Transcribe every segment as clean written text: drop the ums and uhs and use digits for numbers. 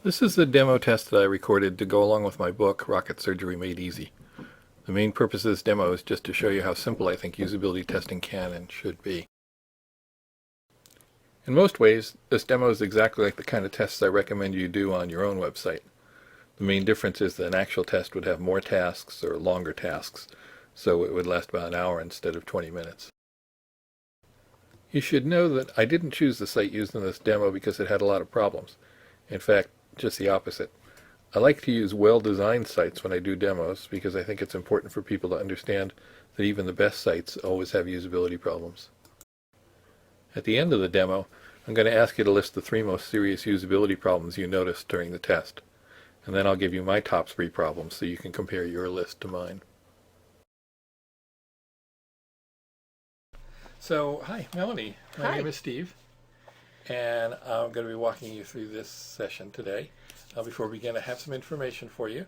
This is the demo test that I recorded to go along with my book, Rocket Surgery Made Easy. The main purpose of this demo is just to show you how simple I think usability testing can and should be. In most ways, this demo is exactly like the kind of tests I recommend you do on your own website. The main difference is that an actual test would have more tasks or longer tasks, so it would last about an hour instead of 20 minutes. You should know that I didn't choose the site used in this demo because it had a lot of problems. In fact, just the opposite. I like to use well-designed sites when I do demos because I think it's important for people to understand that even the best sites always have usability problems. At the end of the demo, I'm going to ask you to list the 3 most serious usability problems you noticed during the test. And then I'll give you my top 3 problems so you can compare your list to mine. So, hi, Melanie. My name is Steve, and I'm going to be walking you through this session today. Before we begin, I have some information for you,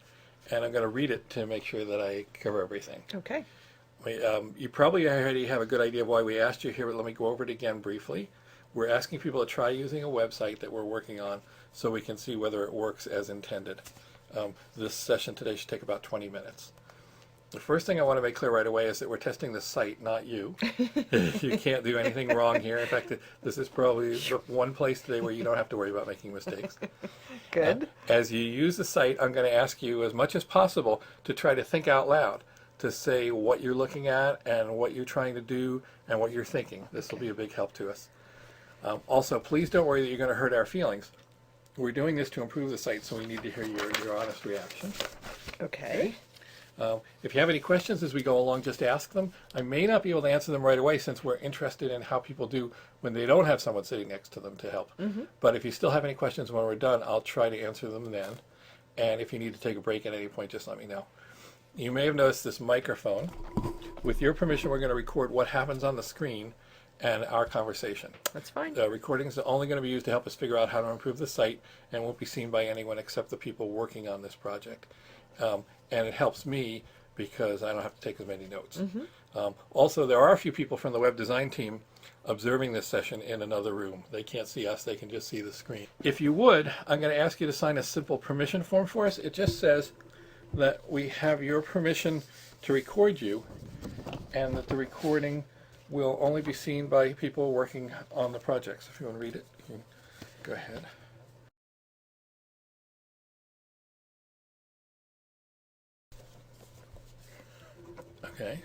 and I'm going to read it to make sure that I cover everything. Okay. You probably already have a good idea of why we asked you here, but let me go over it again briefly. We're asking people to try using a website that we're working on so we can see whether it works as intended. This session today should take about 20 minutes. The first thing I want to make clear right away is that we're testing the site, not you. You can't do anything wrong here. In fact, this is probably the one place today where you don't have to worry about making mistakes. Good. As you use the site, I'm going to ask you as much as possible to try to think out loud, to say what you're looking at and what you're trying to do and what you're thinking. This will be a big help to us. Also, please don't worry that you're going to hurt our feelings. We're doing this to improve the site, so we need to hear your honest reaction. Okay. If you have any questions as we go along, just ask them. I may not be able to answer them right away since we're interested in how people do when they don't have someone sitting next to them to help. But if you still have any questions when we're done, I'll try to answer them then. And if you need to take a break at any point, just let me know. You may have noticed this microphone. With your permission, we're going to record what happens on the screen and our conversation. That's fine. Recordings are only going to be used to help us figure out how to improve the site and won't be seen by anyone except the people working on this project. And it helps me because I don't have to take as many notes. Also, there are a few people from the web design team observing this session in another room. They can't see us, they can just see the screen. If you would, I'm going to ask you to sign a simple permission form for us. It just says that we have your permission to record you and that the recording will only be seen by people working on the project. So if you want to read it, you can go ahead. Okay.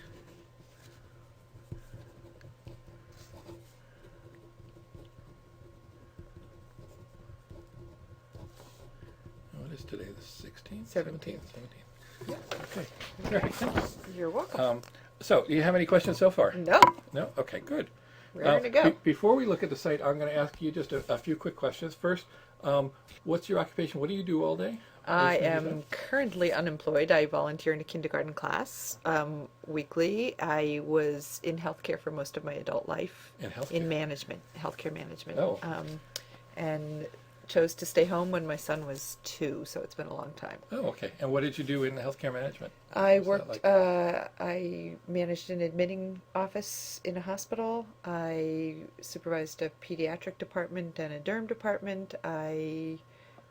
What is today, the 16th? 17th. 17th. Yeah. Okay. All right, thanks. You're welcome. So, do you have any questions so far? No. No? Okay, good. Ready to go. Before we look at the site, I'm going to ask you just a few quick questions. First, what's your occupation? What do you do all day? I am currently unemployed. I volunteer in a kindergarten class weekly. I was in healthcare for most of my adult life. In healthcare? In management, healthcare management. Oh. And chose to stay home when my son was 2, so it's been a long time. Oh, okay. And what did you do in healthcare management? I worked, I managed an admitting office in a hospital. I supervised a pediatric department and a derm department.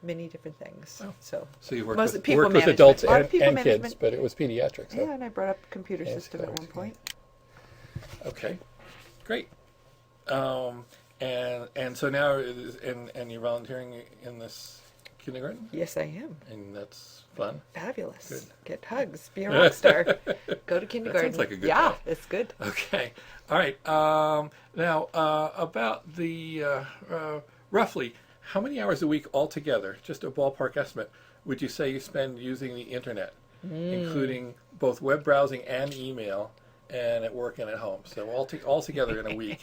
Many different things. Oh. So you worked mostly with, people worked with management. adults A lot of and people kids, management. but it was pediatrics. So. Yeah, and I brought up a computer system at one point. Okay, great. And so now, and you're volunteering in this kindergarten? Yes, I am. And that's fun? Fabulous. Good. Get hugs. Be a rock star. Go to kindergarten. That sounds like a good Yeah, job. it's good. Okay. All right. Now, about the, roughly, how many hours a week altogether, just a ballpark estimate, would you say you spend using the internet, including both web browsing and email, and at work and at home? So all together in a week,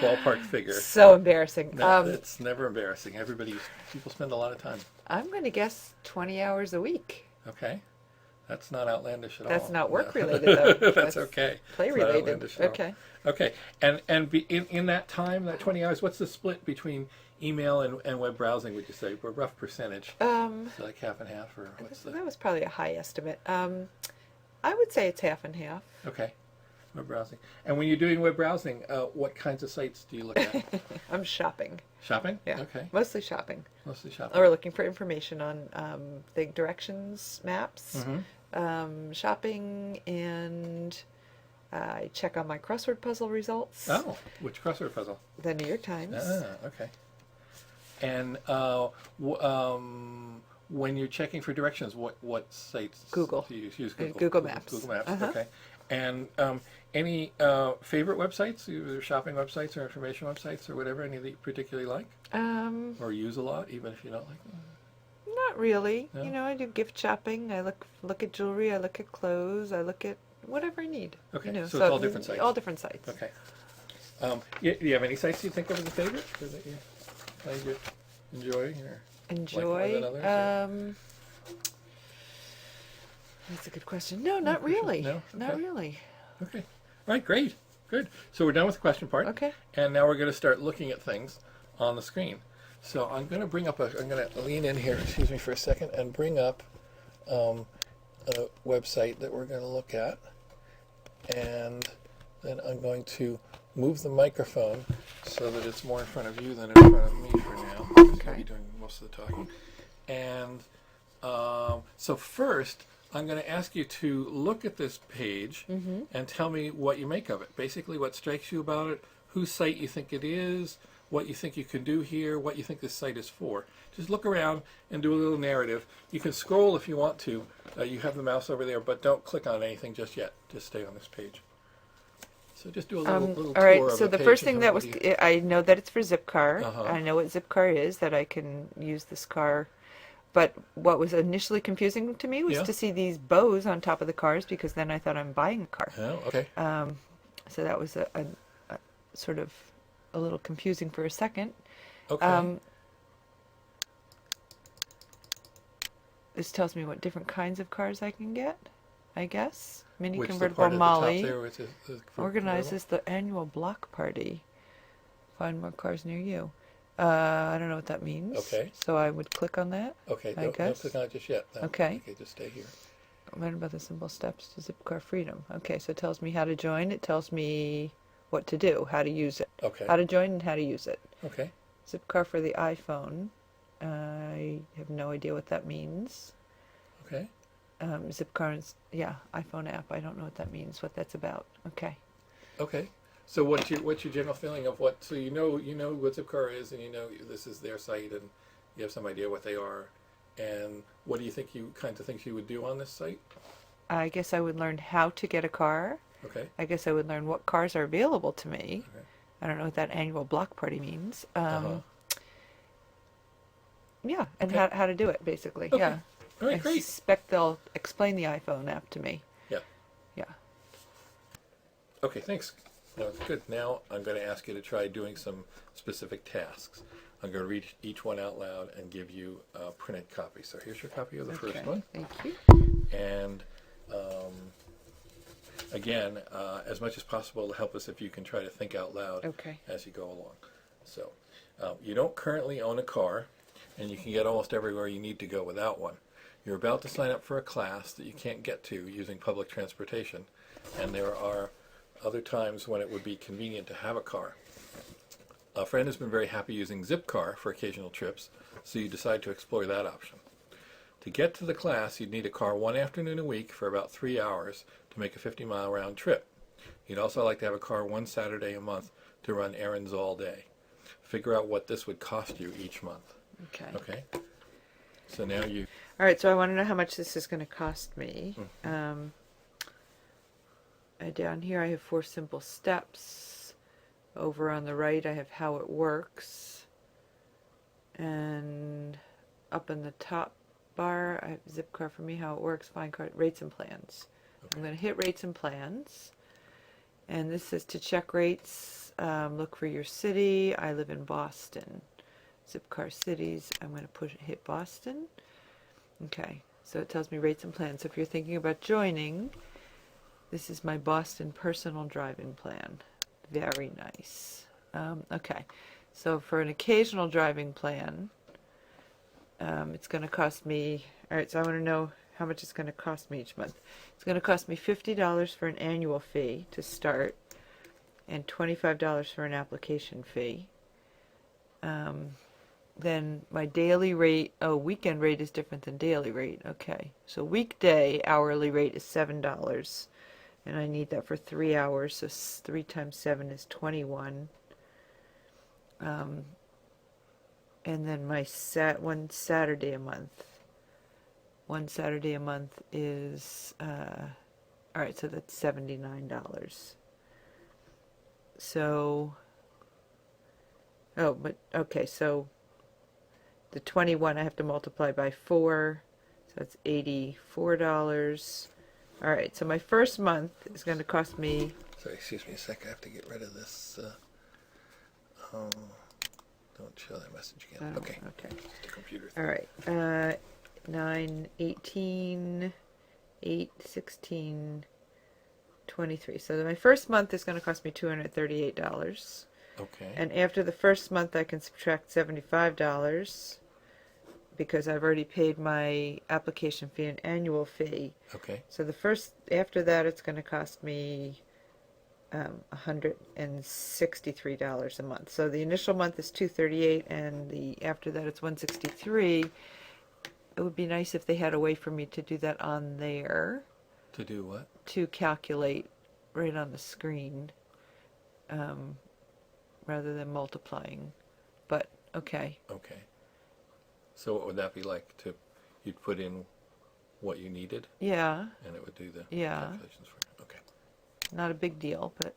ballpark figure. So embarrassing. It's never embarrassing. People spend a lot of time. I'm going to guess 20 hours a week. Okay. That's not outlandish at all. That's not work related though. That's okay. Play related. Okay. Okay. And in that time, that 20 hours, what's the split between email and web browsing, would you say? A rough percentage? So like half and half, or what's that was probably a high estimate. I would say it's half and half. Okay. Web browsing. And when you're doing web browsing, what kinds of sites do you look at? I'm shopping. Shopping? Yeah, Okay. mostly shopping. Mostly shopping. Or looking for information on the directions maps, Mm-hmm. shopping, and I check on my crossword puzzle results. Oh, which crossword puzzle? The New York Times. Ah, okay. And when you're checking for directions, what sites Google. do you use? Use Google. Google Maps. Google Maps. Uh-huh. Okay. And any favorite websites, either shopping websites or information websites or whatever, any that you particularly like or use a lot, even if you don't like them? Not really. No? You know, I do gift shopping. I look at jewelry. I look at clothes. I look at whatever I need. Okay, You know, so it's all different sites. All different sites. Okay. Do you have any sites you think of as a favorite or that you find you enjoy or like more Enjoy. than others? Or? That's a good question. No, not really. No? Not Okay. really. Okay. All right, great. Good. So we're done with the question part. Okay. And now we're going to start looking at things on the screen. So I'm going to bring up I'm going to lean in here, excuse me for a second, and bring up a website that we're going to look at. And then I'm going to move the microphone so that it's more in front of you than in front of me for now. Okay. I'll be doing most of the talking. And so first, I'm going to ask you to look at this page and tell me what you make of it. Basically, what strikes you about it, whose site you think it is, what you think you can do here, what you think this site is for. Just look around and do a little narrative. You can scroll if you want to. You have the mouse over there, but don't click on anything just yet. Just stay on this page. So just do a little All tour right. of So the page first and thing tell that me was, what you- I know that it's for Zipcar. Uh-huh. I know what Zipcar is. That I can use this car. But what was initially confusing to me was Yeah. to see these bows on top of the cars, because then I thought I'm buying a car. Oh, okay. So that was a sort of a little confusing for a second. Okay. This tells me what different kinds of cars I can get, I guess. Mini Which the convertible part at the top Molly there, which is the organizes the annual block party. Find more cars near you. I don't know what that means. Okay. So I would click on that. Okay, I don't guess. click on it just yet. No. Okay. Okay, just stay here. Learn about the simple steps to Zipcar freedom. Okay, so it tells me how to join. It tells me what to do, how to use it. Okay. How to join and how to use it. Okay. Zipcar for the iPhone. I have no idea what that means. Okay. Zipcar is, iPhone app. I don't know what that means, what that's about. Okay. Okay. So what's your general feeling of what? So you know what Zipcar is, and you know this is their site, and you have some idea what they are, and what do you think kinds of things you would do on this site? I guess I would learn how to get a car. Okay. I guess I would learn what cars are available to me. Okay. I don't know what that annual block party means. Yeah, and Okay. how to do it, basically. Okay. Yeah. All right. I Great. suspect they'll explain the iPhone app to me. Yeah. Yeah. Okay. Thanks. No, it's good. Now I'm going to ask you to try doing some specific tasks. I'm going to read each one out loud and give you a printed copy. So here's your copy of the first one. Thank you. And again, as much as possible, it'll help us if you can try to think out loud Okay. as you go along. So you don't currently own a car, and you can get almost everywhere you need to go without one. You're about to sign up for a class that you can't get to using public transportation, and there are other times when it would be convenient to have a car. A friend has been very happy using Zipcar for occasional trips, so you decide to explore that option. To get to the class, you'd need a car one afternoon a week for about 3 hours to make a 50-mile round trip. You'd also like to have a car one Saturday a month to run errands all day. Figure out what this would cost you each month. Okay. Okay? So now you... All right, so I want to know how much this is going to cost me. Down here I have 4 simple steps. Over on the right I have how it works. And up in the top bar I have Zipcar for me, how it works, find car, rates and plans. Okay. I'm going to hit rates and plans. And this is to check rates, look for your city. I live in Boston. Zipcar cities, I'm going to hit Boston. Okay, so it tells me rates and plans. So if you're thinking about joining, this is my Boston personal driving plan. Very nice. Okay, so for an occasional driving plan, it's going to cost me, all right, so I want to know how much it's going to cost me each month. It's going to cost me $50 for an annual fee to start, and $25 for an application fee. Then my daily rate, oh, weekend rate is different than daily rate. Okay. So weekday hourly rate is $7. And I need that for 3 hours. So 3 times 7 is 21. And then my one Saturday a month. One Saturday a month is, all right, so that's $79. So, oh, but, okay, so the 21 I have to multiply by 4, so that's $84. All right, so my first month is going to cost me. Sorry, excuse me a sec. I have to get rid of this. Oh, don't show that message again. Oh, Okay. okay. Just a computer All thing. right. 9, 18, 8, 16, 23. So my first month is going to cost me $238. Okay. And after the first month, I can subtract $75 because I've already paid my application fee and annual fee. Okay. So after that, it's going to cost me $163 a month. So the initial month is $238, and after that it's $163. It would be nice if they had a way for me to do that on there. To do what? To calculate right on the screen, rather than multiplying. But okay. Okay. So what would that be like? You'd put in what you needed, Yeah. and it would do the Yeah. calculations for you. Okay. Not a big deal, but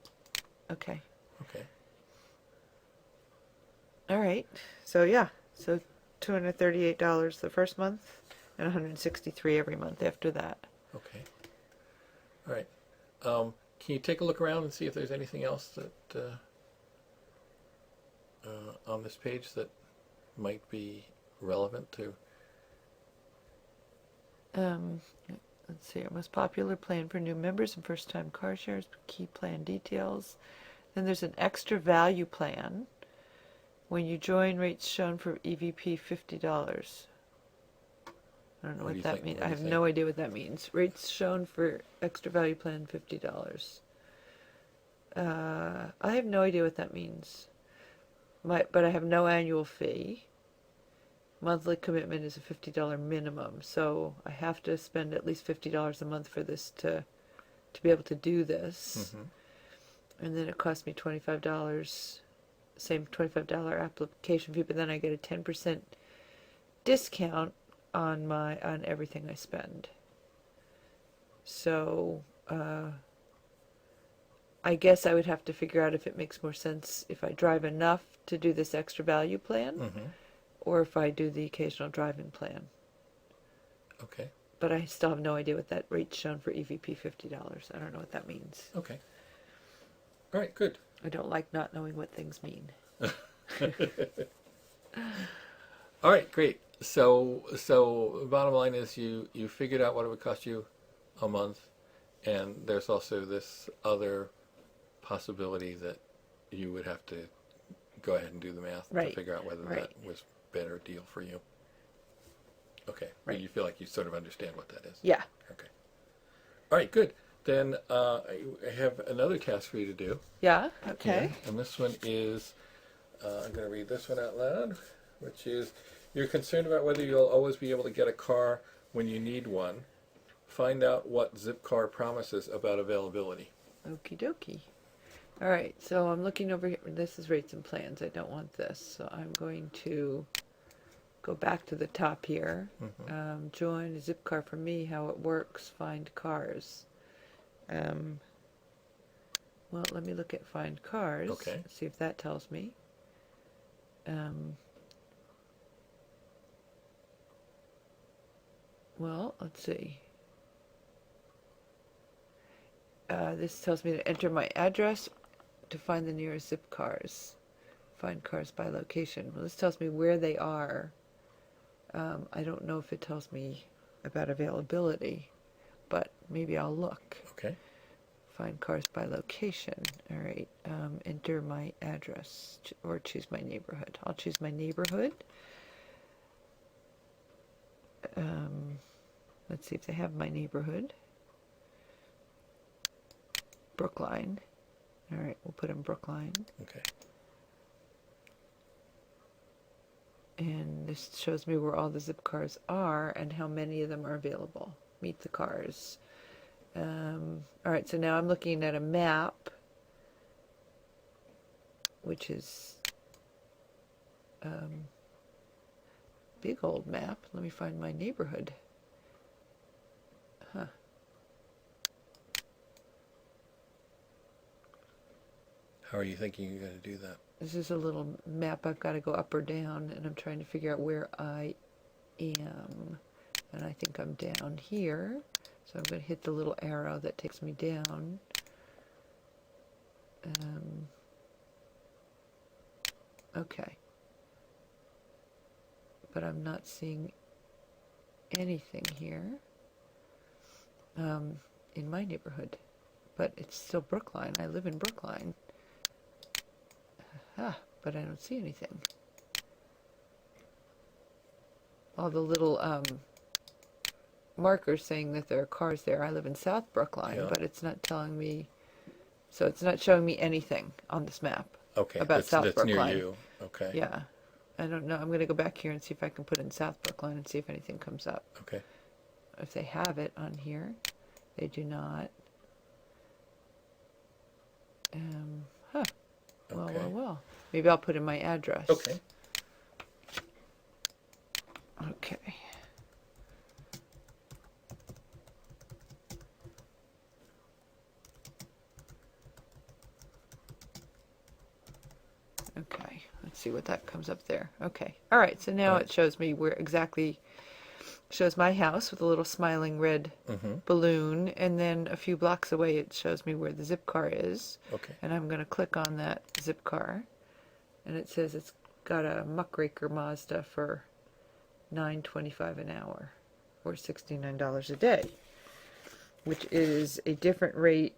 okay. Okay. All right. So yeah. So $238 the first month, and $163 every month after that. Okay. All right. Can you take a look around and see if there's anything else that on this page that might be relevant to? Let's see. Our most popular plan for new members and first-time car shares. Key plan details. Then there's an extra value plan. When you join, rates shown for EVP $50. I don't know what that means. I have no idea what that means. Rates shown for extra value plan $50. I have no idea what that means. But I have no annual fee. Monthly commitment is a $50 minimum, so I have to spend at least $50 a month for this to be able to do this. Mm-hmm. And then it costs me $25, same $25 application fee, but then I get a 10% discount on everything I spend. So I guess I would have to figure out if it makes more sense if I drive enough to do this extra value plan, Mm-hmm. or if I do the occasional driving plan. Okay. But I still have no idea what that rate's shown for EVP $50. I don't know what that means. Okay. All right. Good. I don't like not knowing what things mean. All right. Great. So the bottom line is you figured out what it would cost you a month, and there's also this other possibility that you would have to go ahead and do the math to Right. figure out whether Right. that was a better deal for you. Okay. Right. But you feel like you sort of understand what that is. Yeah. Okay. All right. Good. Then I have another task for you to do. Yeah? Okay. Yeah, and this one is, I'm going to read this one out loud, which is, you're concerned about whether you'll always be able to get a car when you need one. Find out what Zipcar promises about availability. Okie dokie. All right, so I'm looking over here. This is rates and plans. I don't want this. So I'm going to go back to the top here. Mm-hmm. Join Zipcar for me, how it works, find cars. Well, let me look at find cars. Okay. See if that tells me. Well, let's see. This tells me to enter my address to find the nearest zip cars. Find cars by location. Well, this tells me where they are. I don't know if it tells me about availability, but maybe I'll look. Okay. Find cars by location. All right. Enter my address or choose my neighborhood. I'll choose my neighborhood. Let's see if they have my neighborhood. Brookline. All right, we'll put in Brookline. Okay. this shows me where all the zip cars are and how many of them are available. Meet the cars. All right, so now I'm looking at a map, which is big old map. Let me find my neighborhood. Huh. How are you thinking you're going to do that? This is a little map. I've got to go up or down, and I'm trying to figure out where I am. And I think I'm down here. So I'm going to hit the little arrow that takes me down. Okay. But I'm not seeing anything here in my neighborhood. But it's still Brookline. I live in Brookline. But I don't see anything. All the little markers saying that there are cars there. I live in South Brookline, Yeah. but it's not telling me. So it's not showing me anything on this map Okay, about South that's Brookline. near you. Okay. Yeah. I don't know. I'm going to go back here and see if I can put in South Brookline and see if anything comes up. Okay. If they have it on here. They do not. Okay. Well. Maybe I'll put in my address. Okay. Okay. Okay, let's see what that comes up there. Okay, all right, so now it shows me where exactly, shows my house with a little smiling red balloon, and then a few blocks away it shows me where the zip car is. Okay. And I'm going to click on that zip car, and it says it's got a muckraker Mazda for $9.25 an hour, or $69 a day, which is a different rate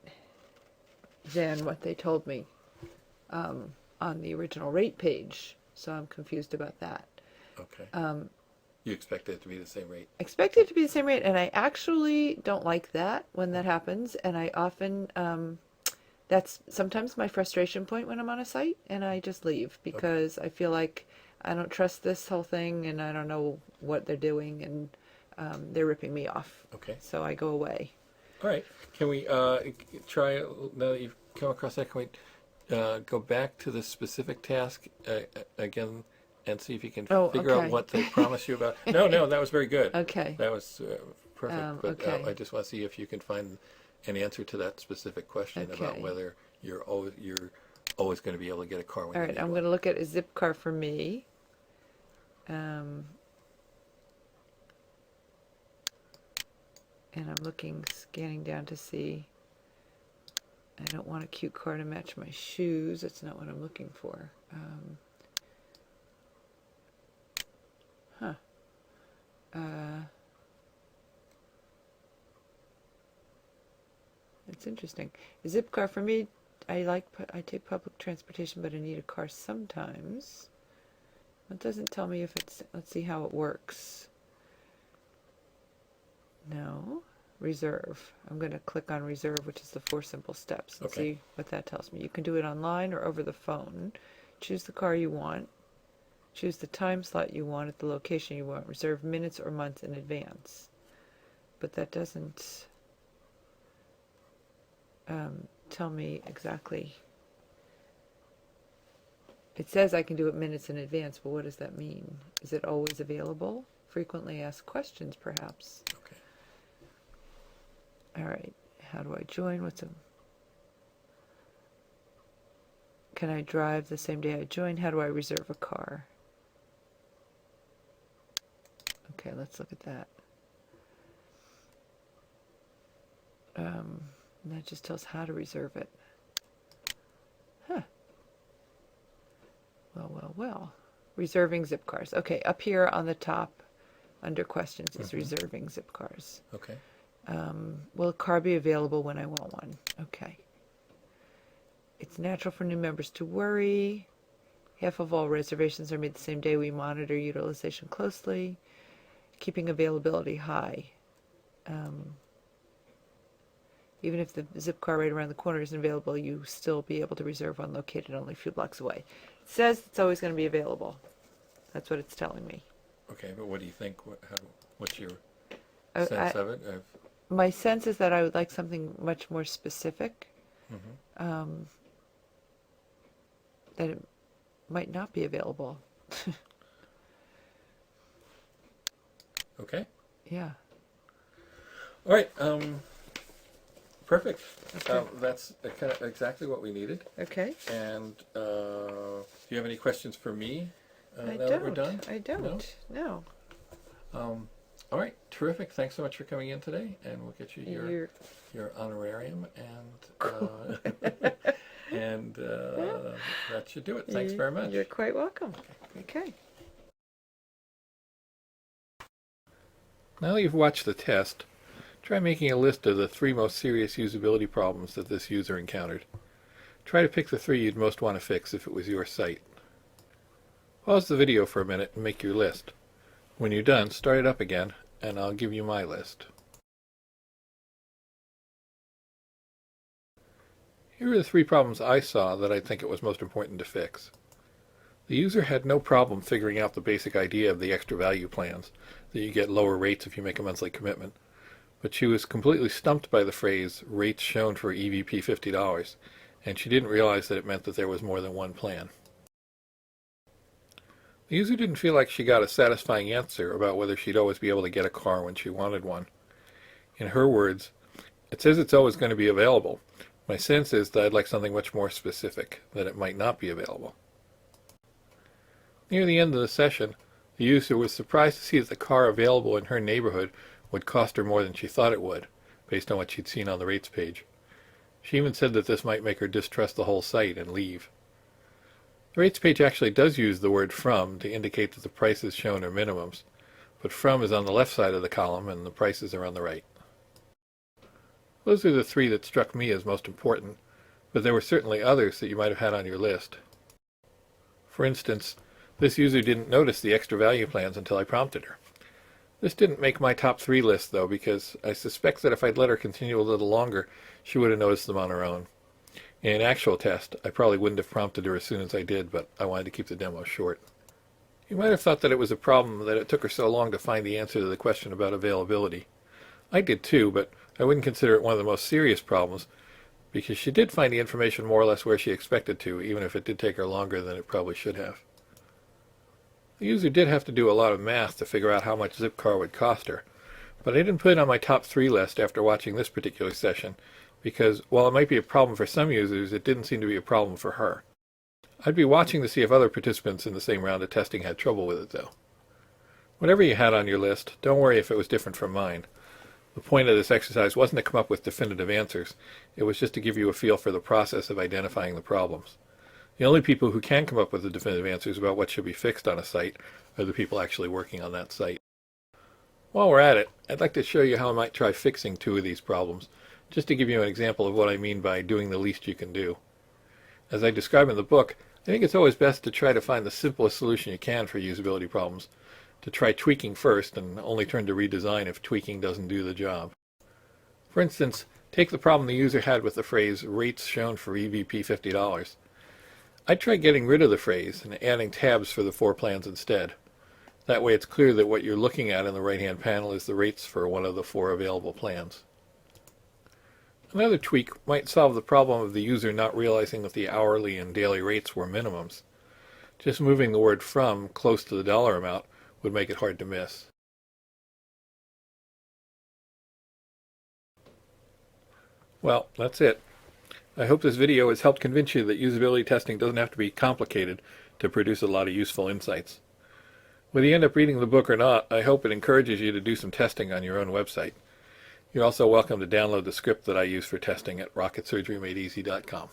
than what they told me on the original rate page. So I'm confused about that. Okay. You expect it to be the same rate? Expect it to be the same rate, and I actually don't like that when that happens, and I often that's sometimes my frustration point when I'm on a site, and I just leave because I feel like I don't trust this whole thing, and I don't know what they're doing, and they're ripping me off. Okay. So I go away. All right. Can we try, now that you've come across that, can we go back to the specific task again and see if you can figure out what they promised you about? No, that was very good. Okay. That was perfect. But okay. I just want to see if you can find an answer to that specific question about whether you're always going to be able to get a car when All you right, need I'm one. going to look at a zip car for me. And I'm scanning down to see. I don't want a cute car to match my shoes. That's not what I'm looking for. It's interesting. A zip car for me. I take public transportation, but I need a car sometimes. It doesn't tell me if it's. Let's see how it works. No. Reserve. I'm going to click on reserve, which is the 4 simple steps, and see what that tells me. You can do it online or over the phone. Choose the car you want. Choose the time slot you want at the location you want. Reserve minutes or months in advance. But that doesn't tell me exactly. It says I can do it minutes in advance, but what does that mean? Is it always available? Frequently asked questions, perhaps. Okay. All right. How do I join? Can I drive the same day I join? How do I reserve a car? Okay, let's look at that. And that just tells how to reserve it. Huh. Well. Reserving zip cars. Okay, up here on the top, under questions, is reserving zip cars. Okay. Will a car be available when I want one? Okay. It's natural for new members to worry. Half of all reservations are made the same day. We monitor utilization closely, keeping availability high. Even if the zip car right around the corner isn't available, you still be able to reserve one located only a few blocks away. It says it's always going to be available. That's what it's telling me. Okay, but what do you think? What's your I, sense of it? my sense is that I would like something much more specific, Mhm. um, that it might not be available. Okay. Yeah. All right. Perfect. Okay. That's kind of exactly what we needed. Okay. And do you have any questions for me I now that we're don't. done? I No? don't. No. All right. Terrific. Thanks so much for coming in today, and we'll get you You're your honorarium, cool. and Yeah. that should do it. Thanks very much. You're quite welcome. Okay. Now that you've watched the test, try making a list of the 3 most serious usability problems that this user encountered. Try to pick the 3 you'd most want to fix if it was your site. Pause the video for a minute and make your list. When you're done, start it up again, and I'll give you my list. Here are the 3 problems I saw that I think it was most important to fix. The user had no problem figuring out the basic idea of the extra value plans, that you get lower rates if you make a monthly commitment, but she was completely stumped by the phrase rates shown for EVP $50, and she didn't realize that it meant that there was more than one plan. The user didn't feel like she got a satisfying answer about whether she'd always be able to get a car when she wanted one. In her words, "It says it's always going to be available. My sense is that I'd like something much more specific, that it might not be available." Near the end of the session, the user was surprised to see that the car available in her neighborhood would cost her more than she thought it would, based on what she'd seen on the rates page. She even said that this might make her distrust the whole site and leave. The rates page actually does use the word "from" to indicate that the prices shown are minimums, but "from" is on the left side of the column and the prices are on the right. Those are the 3 that struck me as most important, but there were certainly others that you might have had on your list. For instance, this user didn't notice the extra value plans until I prompted her. This didn't make my top 3 list, though, because I suspect that if I'd let her continue a little longer, she would have noticed them on her own. In an actual test, I probably wouldn't have prompted her as soon as I did, but I wanted to keep the demo short. You might have thought that it was a problem that it took her so long to find the answer to the question about availability. I did too, but I wouldn't consider it one of the most serious problems, because she did find the information more or less where she expected to, even if it did take her longer than it probably should have. The user did have to do a lot of math to figure out how much Zipcar would cost her, but I didn't put it on my top 3 list after watching this particular session, because while it might be a problem for some users, it didn't seem to be a problem for her. I'd be watching to see if other participants in the same round of testing had trouble with it, though. Whatever you had on your list, don't worry if it was different from mine. The point of this exercise wasn't to come up with definitive answers. It was just to give you a feel for the process of identifying the problems. The only people who can come up with the definitive answers about what should be fixed on a site are the people actually working on that site. While we're at it, I'd like to show you how I might try fixing 2 of these problems, just to give you an example of what I mean by doing the least you can do. As I describe in the book, I think it's always best to try to find the simplest solution you can for usability problems, to try tweaking first and only turn to redesign if tweaking doesn't do the job. For instance, take the problem the user had with the phrase rates shown for EVP $50. I'd try getting rid of the phrase and adding tabs for the 4 plans instead. That way it's clear that what you're looking at in the right-hand panel is the rates for one of the 4 available plans. Another tweak might solve the problem of the user not realizing that the hourly and daily rates were minimums. Just moving the word "from" close to the dollar amount would make it hard to miss. Well, that's it. I hope this video has helped convince you that usability testing doesn't have to be complicated to produce a lot of useful insights. Whether you end up reading the book or not, I hope it encourages you to do some testing on your own website. You're also welcome to download the script that I use for testing at rocketsurgerymadeeasy.com.